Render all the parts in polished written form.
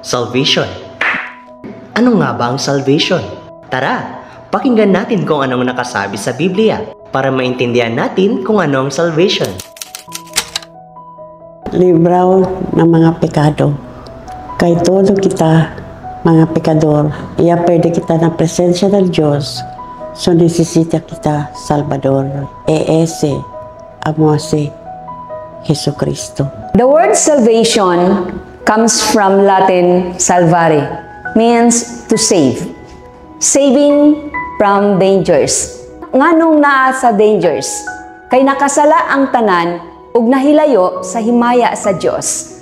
Salvation. Ano nga ba ang salvation? Tara, pakinggan natin kung anong nakasabi sa Biblia para maintindihan natin kung ano ang salvation. Libraw ng mga pekado. Kay todo kita, mga pekador, iya pwede kita na presensya ng Diyos, so nesesita kita, Salvador. Ese, amo si Jesucristo. The word salvation comes from Latin salvare, means to save. Saving from dangers. Nganong naa sa dangers? Kay nakasala ang tanan ug nahilayo sa himaya sa Dios.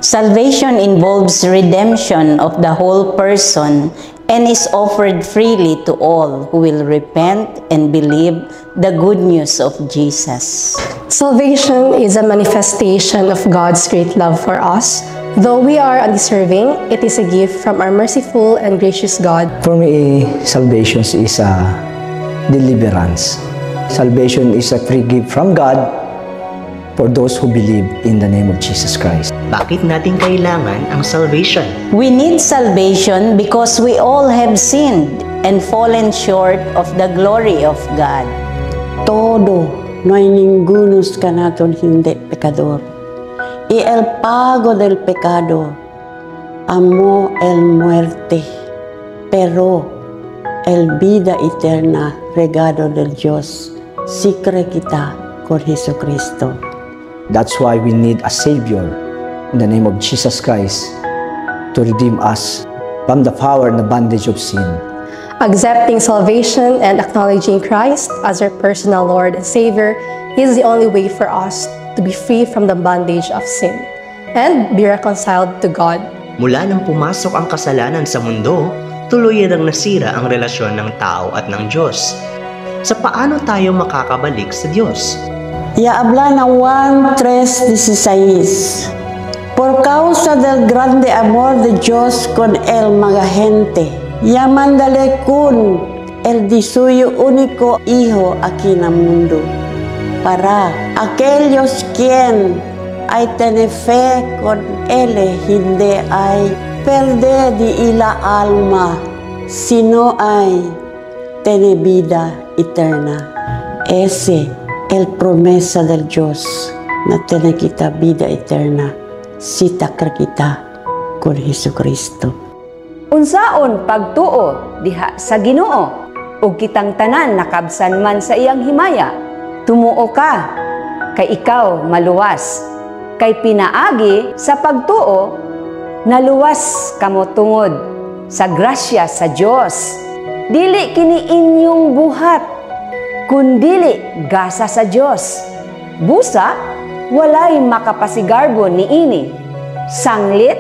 Salvation involves redemption of the whole person and is offered freely to all who will repent and believe the good news of Jesus. Salvation is a manifestation of God's great love for us. Though we are undeserving, it is a gift from our merciful and gracious God. For me, salvation is a deliverance. Salvation is a free gift from God for those who believe in the name of Jesus Christ. Bakit natin kailangan ang salvation? We need salvation because we all have sinned and fallen short of the glory of God. Todo, no hay ningunos ka naton hindi pekador. Y el pago del pecado, amó el muerte, pero el vida eterna, regalo del Dios, si cree kita con Jesucristo. That's why we need a Savior in the name of Jesus Christ to redeem us from the power and the bondage of sin. Accepting salvation and acknowledging Christ as our personal Lord and Savior is the only way for us to be free from the bondage of sin and be reconciled to God. Mula nang pumasok ang kasalanan sa mundo, tuluyan ang nasira ang relasyon ng tao at ng Diyos. Sa paano tayo makakabalik sa Diyos? Ya habla na Juan 3:16. Por causa del grande amor de Dios con el mga gente, ya mandale kun el di suyo único Hijo aquí na mundo, para aquellos quien ay tener fe con Él, hindi ay perder di ila alma, sino ay tener vida eterna. Ese el promesa del Dios na tener kita vida eterna, si takra kita con Jesucristo. Unsaon pagtuo diha sa Ginoo ug kitang tanan nakabsan man sa iyang himaya. Tumuo ka, kay ikaw maluwas. Kay pinaagi sa pagtuo, naluwas kamo tungod sa grasya sa Dios. Dili kini inyong buhat, kundili gasa sa Dios. Busa, walay makapasigarbo niini. Sanglit,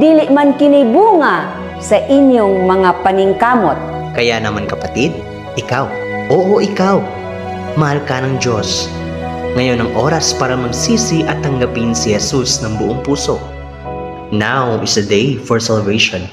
dili man kini bunga sa inyong mga paningkamot. Kaya naman kapatid, ikaw, ikaw, mahal ka ng Diyos. Ngayon ang oras para magsisi at tanggapin si Jesus ng buong puso. Now is the day for salvation.